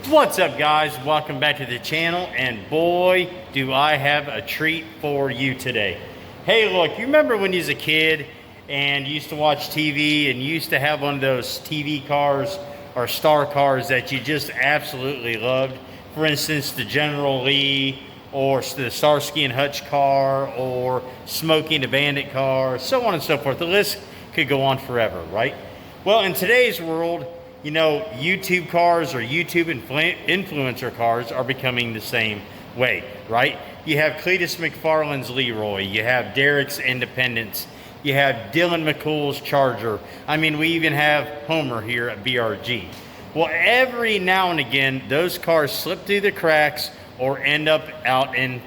What's up, guys? Welcome back to the channel, and boy do I have a treat for you today. Hey, look, you remember when you was a kid and you used to watch TV and you used to have one of those TV cars or star cars that you just absolutely loved? For instance, the General Lee, or the Starsky and Hutch car, or Smokey and the Bandit car, so on and so forth. The list could go on forever, right? Well, in today's world, you know, YouTube cars or YouTube influencer cars are becoming the same way, right? You have Cletus McFarland's Leroy, you have Derek's Independence, you have Dylan McCool's Charger. I mean, we even have Homer here at BRG. Well, every now and again, those cars slip through the cracks or end up out in,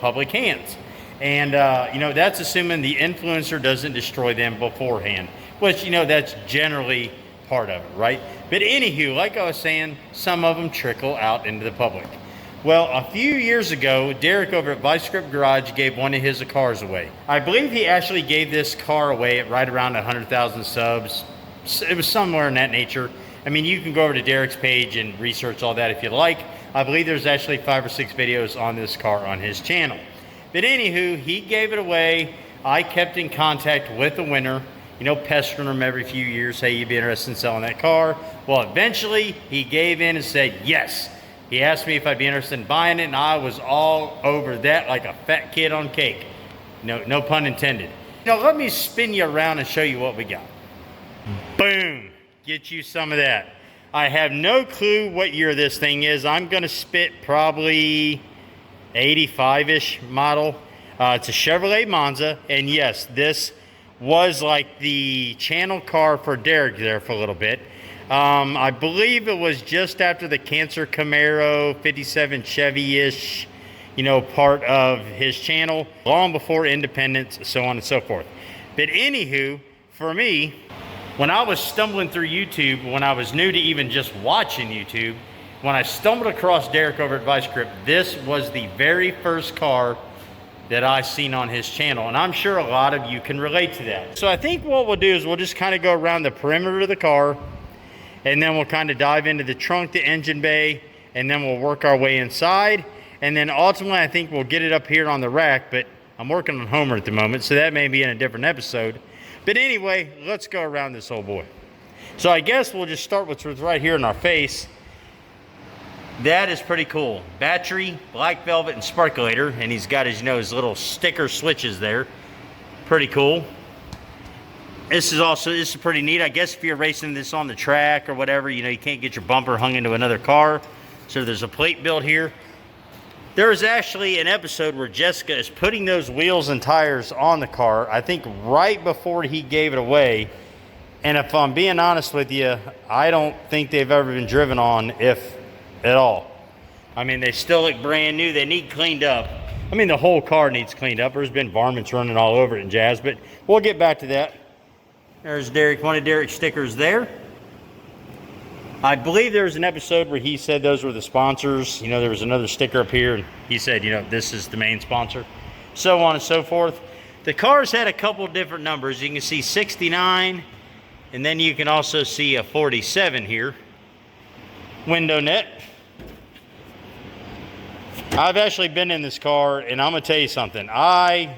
public hands. And, that's assuming the influencer doesn't destroy them beforehand, which, that's generally part of it, right? But anywho, like I was saying, some of them trickle out into the public. Well, a few years ago, Derek over at Vice Grip Garage gave one of his cars away. I believe he actually gave this car away at right around 100,000 subs. It was somewhere in that nature. I mean, you can go over to Derek's page and research all that if you like. I believe there's actually 5 or 6 videos on this car on his channel. But anywho, he gave it away. I kept in contact with the winner, pestering him every few years. Hey, you'd be interested in selling that car? Well, eventually he gave in and said yes. He asked me if I'd be interested in buying it, and I was all over that like a fat kid on cake. No pun intended. Let me spin you around and show you what we got. Boom, get you some of that. I have no clue what year this thing is. I'm gonna spit probably 85-ish model. It's a Chevrolet Monza, and yes, this was like the channel car for Derek there for a little bit. I believe it was just after the Cancer Camaro 57 Chevy-ish, part of his channel, long before Independence, so on and so forth. But anywho, for me, when I was stumbling through YouTube, when I was new to even just watching YouTube, when I stumbled across Derek over at Vice Grip, this was the very first car that I seen on his channel, and I'm sure a lot of you can relate to that. So I think what we'll do is we'll just kind of go around the perimeter of the car, and then we'll kind of dive into the trunk, the engine bay, and then we'll work our way inside, and then ultimately I think we'll get it up here on the rack, but I'm working on Homer at the moment, so that may be in a different episode. But anyway, let's go around this old boy. So I guess we'll just start with what's right here in our face. That is pretty cool. Battery, black velvet, and sparkulator, and he's got his, his little sticker switches there. Pretty cool. This is pretty neat. I guess if you're racing this on the track or whatever, you can't get your bumper hung into another car. So there's a plate built here. There is actually an episode where Jessica is putting those wheels and tires on the car, I think right before he gave it away. And if I'm being honest with you, I don't think they've ever been driven on, if at all. I mean, they still look brand new. They need cleaned up. I mean, the whole car needs cleaned up. There's been varmints running all over it and jazz, but we'll get back to that. There's Derek, one of Derek's stickers there. I believe there was an episode where he said those were the sponsors. There was another sticker up here, and he said, this is the main sponsor, so on and so forth. The cars had a couple different numbers. You can see 69, and then you can also see a 47 here. Window net. I've actually been in this car, and I'm gonna tell you something. I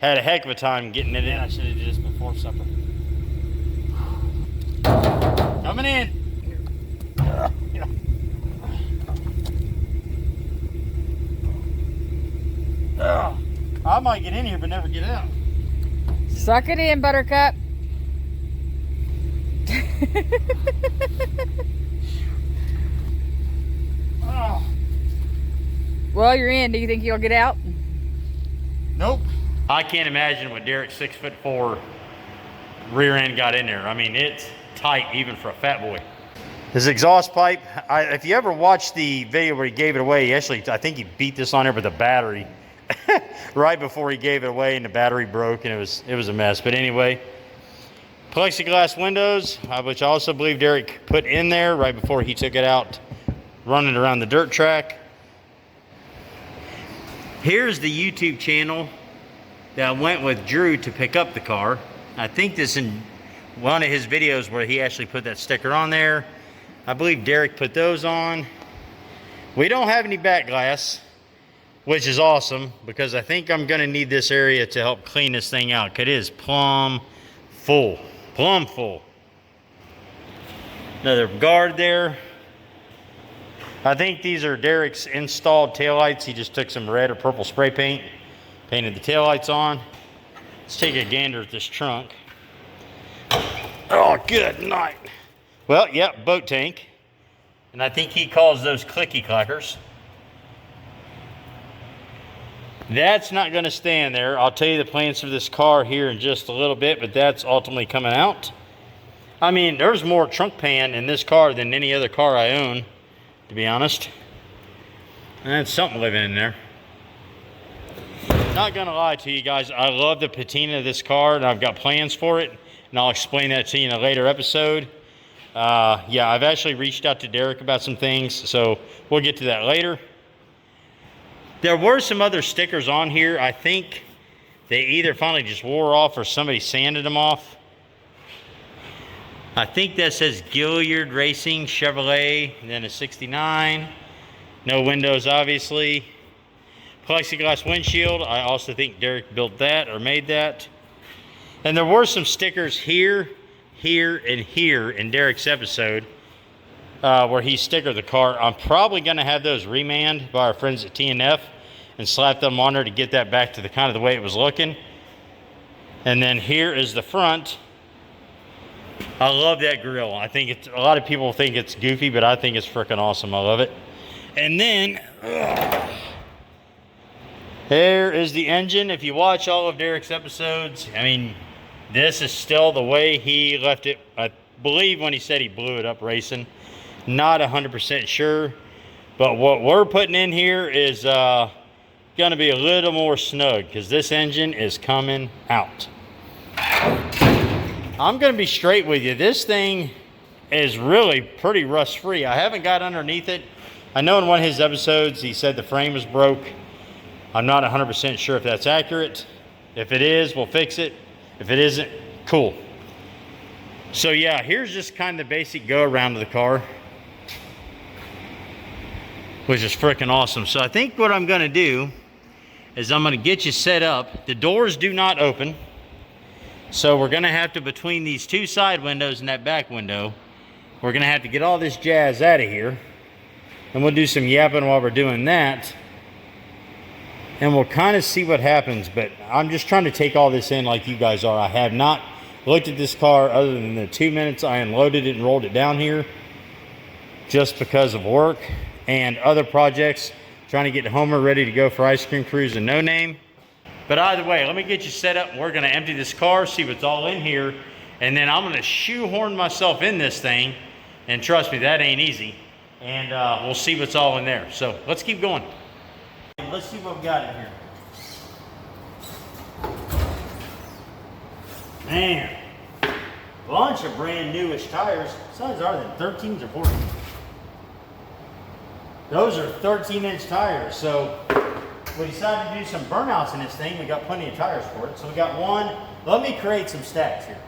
had a heck of a time getting it in. I should have did this before supper. Coming in. I might get in here but never get out. Suck it in, Buttercup. Oh. Well, you're in. Do you think you'll get out? Nope. I can't imagine what Derek's 6'4" rear end got in there. I mean, it's tight even for a fat boy. His exhaust pipe, if you ever watched the video where he gave it away, I think he beat this on there with a battery right before he gave it away, and the battery broke, and it was a mess. But anyway, plexiglass windows, which I also believe Derek put in there right before he took it out running around the dirt track. Here's the YouTube channel that went with Drew to pick up the car. I think this in one of his videos where he actually put that sticker on there. I believe Derek put those on. We don't have any back glass, which is awesome because I think I'm gonna need this area to help clean this thing out. It is plumb full, plumb full. Another guard there. I think these are Derek's installed taillights. He just took some red or purple spray paint, painted the taillights on. Let's take a gander at this trunk. Oh, good night. Well, yep, boat tank. And I think he calls those clicky clackers. That's not gonna stand there. I'll tell you the plans for this car here in just a little bit, but that's ultimately coming out. I mean, there's more trunk pan in this car than any other car I own, to be honest. And that's something living in there. Not gonna lie to you guys, I love the patina of this car and I've got plans for it, and I'll explain that to you in a later episode. Yeah, I've actually reached out to Derek about some things, so we'll get to that later. There were some other stickers on here. I think they either finally just wore off or somebody sanded them off. I think that says Gilliard Racing Chevrolet, and then a 69. No windows, obviously. Plexiglass windshield. I also think Derek built that or made that. And there were some stickers here, here, and here in Derek's episode where he stickered the car. I'm probably going to have those remanned by our friends at TNF and slap them on there to get that back to the kind of the way it was looking. And then here is the front. I love that grill. I think it's, a lot of people think it's goofy, but I think it's freaking awesome. I love it. And then there is the engine. If you watch all of Derek's episodes, I mean, this is still the way he left it. I believe when he said he blew it up racing. Not 100% sure, but what we're putting in here is going to be a little more snug because this engine is coming out. I'm going to be straight with you. This thing is really pretty rust free. I haven't got underneath it. I know in one of his episodes he said the frame was broke. I'm not 100% sure if that's accurate. If it is, we'll fix it. If it isn't, cool. So yeah, here's just kind of the basic go around of the car, which is freaking awesome. So I think what I'm going to do is I'm going to get you set up. The doors do not open. So we're going to have to, between these two side windows and that back window, we're going to have to get all this jazz out of here. And we'll do some yapping while we're doing that. And we'll kind of see what happens. But I'm just trying to take all this in like you guys are. I have not looked at this car other than the 2 minutes I unloaded it and rolled it down here. Just because of work and other projects. Trying to get Homer ready to go for ice cream cruise and No Name. But either way, let me get you set up. We're going to empty this car, see what's all in here, and then I'm going to shoehorn myself in this thing. And trust me, that ain't easy. And we'll see what's all in there. So let's keep going. Let's see what we got in here. Man, bunch of brand newish tires. What size are they? 13s or 14s? Those are 13-inch tires. So we decided to do some burnouts in this thing. We got plenty of tires for it. So we got one. Let me create some stacks here.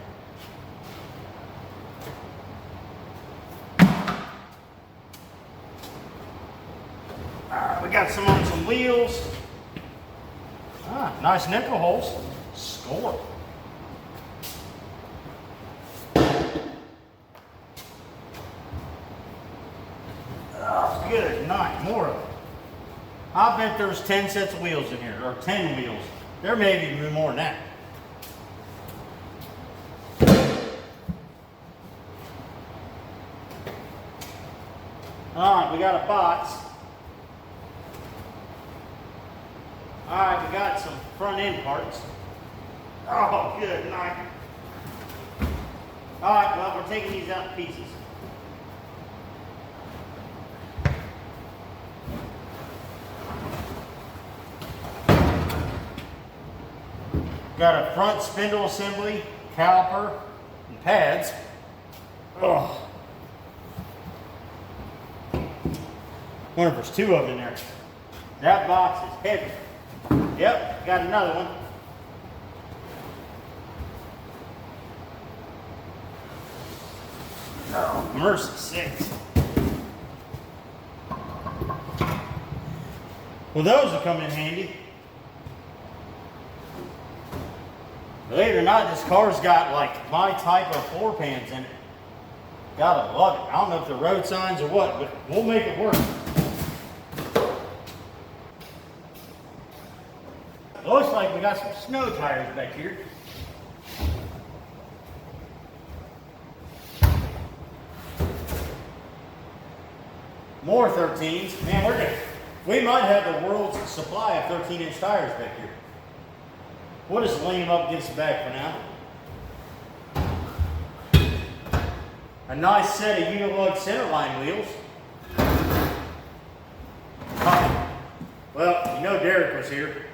We got some on some wheels. Nice nickel holes. Score. Oh, good night. More of it. I bet there's 10 sets of wheels in here, or 10 wheels. There may be more than that. All right, we got a box. All right, we got some front end parts. Oh, good night. All right, well, we're taking these out in pieces. Got a front spindle assembly, caliper, and pads. Oh. Wonder if there's two of them in there. That box is heavy. Yep, got another one. Oh, mercy sakes. Well, those will come in handy. Believe it or not, this car's got like my type of floor pans in it. Gotta love it. I don't know if they're road signs or what, but we'll make it work. Looks like we got some snow tires back here. More 13s. Man, we might have the world's supply of 13-inch tires back here. We'll just lean them up against the back for now. A nice set of Unilug centerline wheels. Well, you know Derek was here.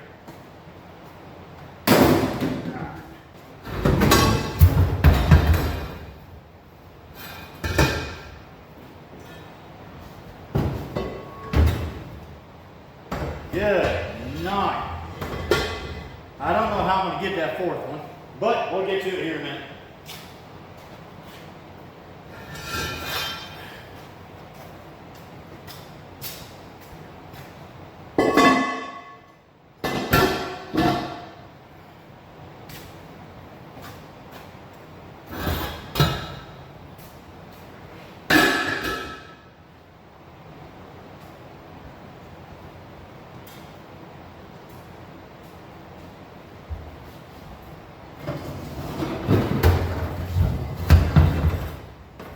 Good night. I don't know how I'm going to get that fourth one, but we'll get to it here in a minute.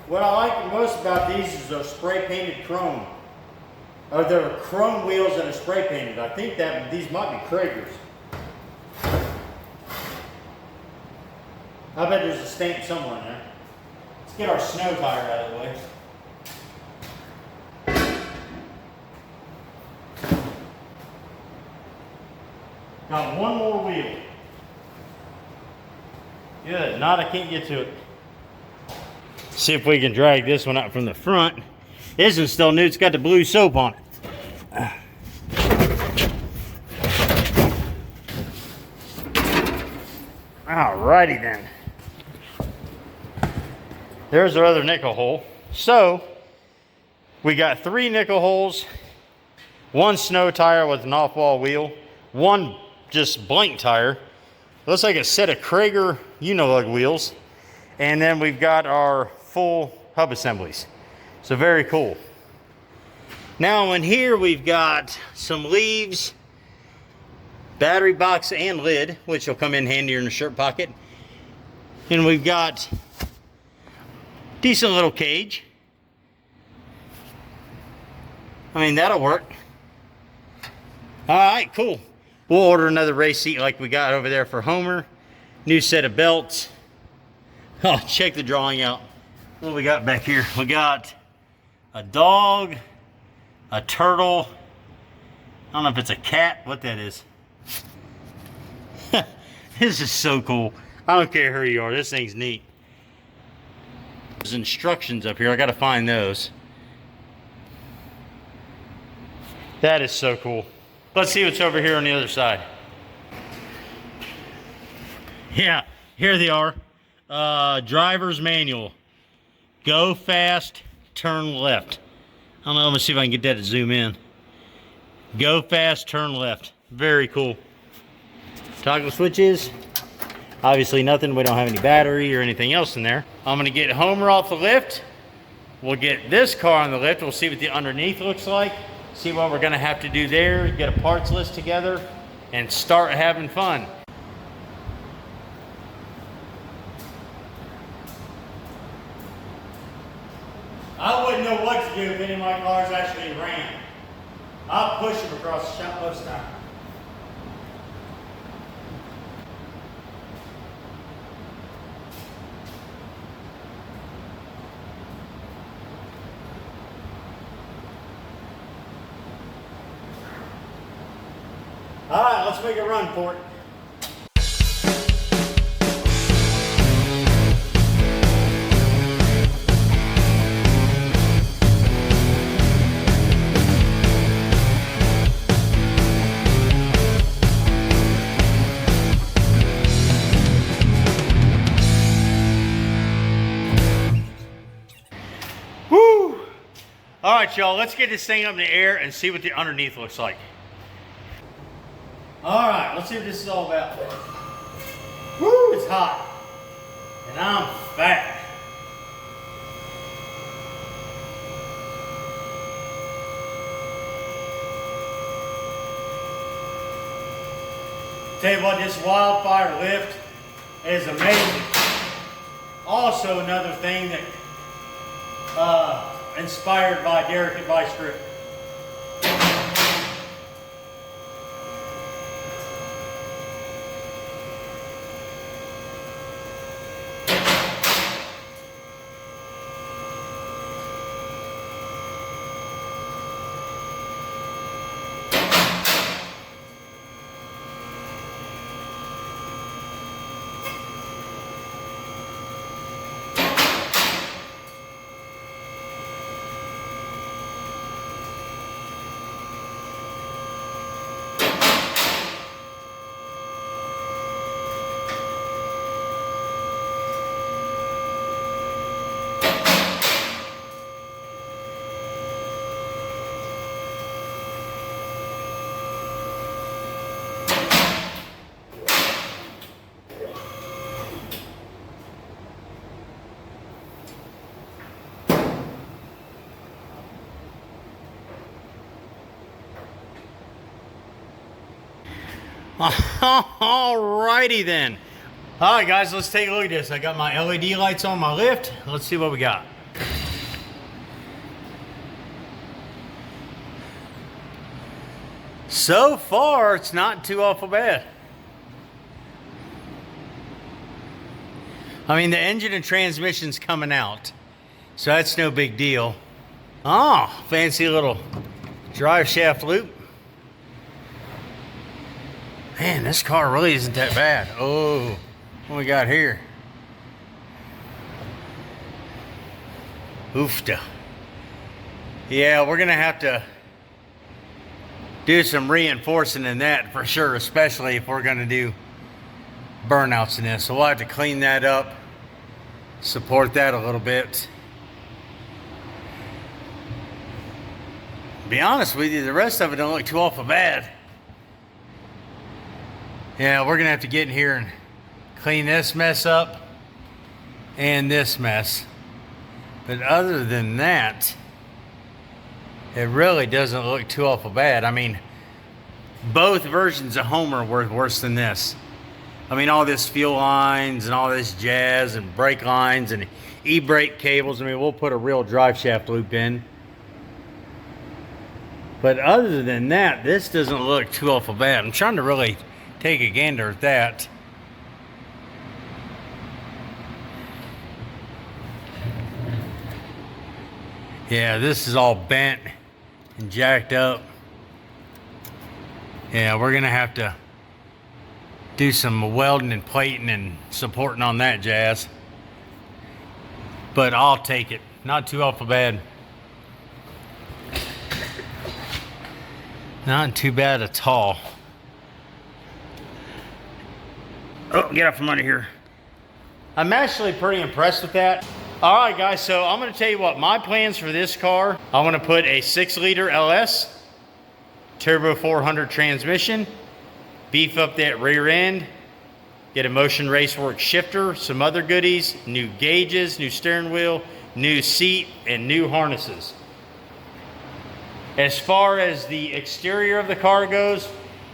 What I like the most about these is those spray painted chrome. They're chrome wheels that are spray painted. I think that these might be Krager's. I bet there's a stamp somewhere in there. Let's get our snow tire out of the way. Got one more wheel. Good, not I can't get to it. See if we can drag this one out from the front. This one's still new, it's got the blue soap on it. Alrighty then. There's our other nickel hole. So, we got 3 nickel holes, 1 snow tire with an off-wall wheel, 1 just blank tire. Looks like a set of Krager Unilug wheels. And then we've got our full hub assemblies. So very cool. Now in here we've got some leaves, battery box and lid, which will come in handier in the shirt pocket. And we've got decent little cage. I mean, that'll work. All right, cool. We'll order another race seat like we got over there for Homer. New set of belts. Oh, check the drawing out. What do we got back here? We got a dog, a turtle. I don't know if it's a cat, what that is. This is so cool. I don't care who you are, this thing's neat. There's instructions up here, I gotta find those. That is so cool. Let's see what's over here on the other side. Yeah, here they are. Driver's manual. Go fast, turn left. I don't know, let me see if I can get that to zoom in. Go fast, turn left. Very cool. Toggle switches. Obviously nothing, we don't have any battery or anything else in there. I'm gonna get Homer off the lift. We'll get this car on the lift. We'll see what the underneath looks like. See what we're gonna have to do there. Get a parts list together and start having fun. I wouldn't know what to do if any of my cars actually ran. I'll push them across the shop most of the time. All right, let's make a run for it. Woo! All right, y'all, let's get this thing up in the air and see what the underneath looks like. All right, let's see what this is all about. Woo, it's hot. And I'm fat. Tell you what, this wildfire lift is amazing. Also another thing that inspired by Derek at Vice Grip. Alrighty then. All right, guys, let's take a look at this. I got my LED lights on my lift. Let's see what we got. So far, it's not too awful bad. I mean, the engine and transmission's coming out, so that's no big deal. Oh, fancy little drive shaft loop. Man, this car really isn't that bad. Oh, what we got here? Oofta. Yeah, we're gonna have to do some reinforcing in that for sure, especially if we're gonna do burnouts in this. So we'll have to clean that up, support that a little bit. To be honest with you, the rest of it don't look too awful bad. Yeah, we're gonna have to get in here and clean this mess up and this mess. But other than that, it really doesn't look too awful bad. I mean, both versions of Homer were worse than this. I mean, all this fuel lines and all this jazz and brake lines and e-brake cables. I mean, we'll put a real drive shaft loop in. But other than that, this doesn't look too awful bad. I'm trying to really take a gander at that. Yeah, this is all bent and jacked up. Yeah, we're gonna have to do some welding and plating and supporting on that jazz. But I'll take it. Not too awful bad. Not too bad at all. Oh, get up from under here. I'm actually pretty impressed with that. All right, guys, so I'm gonna tell you what my plans for this car. I wanna put a 6-liter LS, turbo 400 transmission, beef up that rear end, get a Motion Raceworks shifter, some other goodies, new gauges, new steering wheel, new seat, and new harnesses. As far as the exterior of the car goes,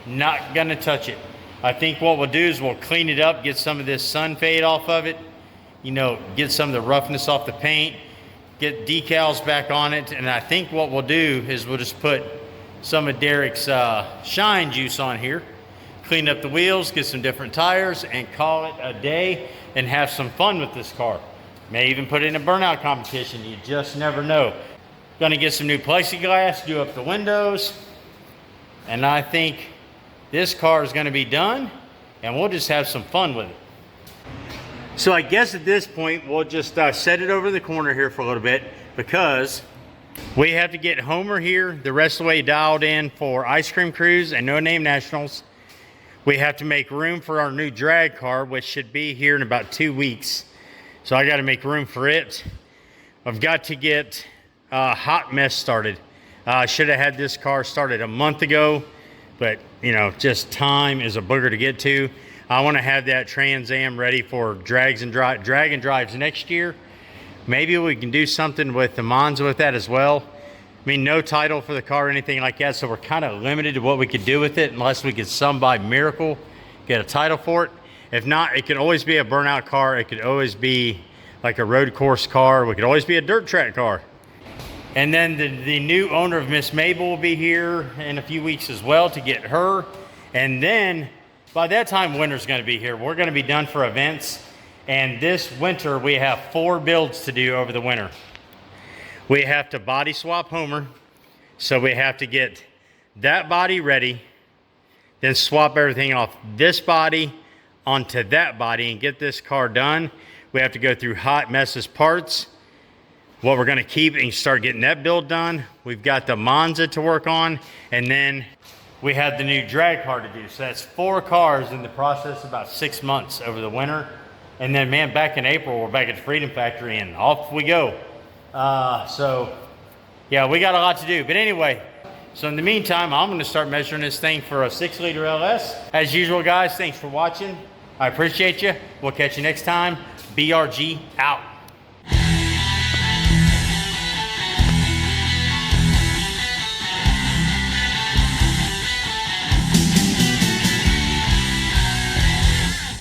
not gonna touch it. I think what we'll do is we'll clean it up, get some of this sun fade off of it, you know, get some of the roughness off the paint, get decals back on it, and I think what we'll do is we'll just put some of Derek's shine juice on here, clean up the wheels, get some different tires, and call it a day and have some fun with this car. May even put it in a burnout competition, you just never know. Gonna get some new plexiglass, do up the windows, and I think this car is gonna be done, and we'll just have some fun with it. So I guess at this point, we'll just set it over the corner here for a little bit, because we have to get Homer here the rest of the way dialed in for Ice Cream Cruise and No Name Nationals. We have to make room for our new drag car, which should be here in about 2 weeks. So I gotta make room for it. I've got to get Hot Mess started. I should have had this car started a month ago, but you know, just time is a booger to get to. I want to have that Trans Am ready for drag and drives next year. Maybe we can do something with the Monza with that as well. I mean, no title for the car or anything like that, so we're kind of limited to what we could do with it unless we could some by miracle get a title for it. If not, it could always be a burnout car. It could always be like a road course car. We could always be a dirt track car. And then the new owner of Miss Mabel will be here in a few weeks as well to get her. And then by that time, winter's gonna be here. We're gonna be done for events. And this winter, we have 4 builds to do over the winter. We have to body swap Homer. So we have to get that body ready, then swap everything off this body onto that body and get this car done. We have to go through hot messes parts, what we're gonna keep, and start getting that build done. We've got the Monza to work on, and then we have the new drag car to do. So that's 4 cars in the process, about 6 months over the winter. And then, man, back in April, we're back at the Freedom Factory and off we go. So yeah, we got a lot to do. But anyway, so in the meantime, I'm gonna start measuring this thing for a 6-liter LS. As usual, guys, thanks for watching. I appreciate you. We'll catch you next time. BRG out.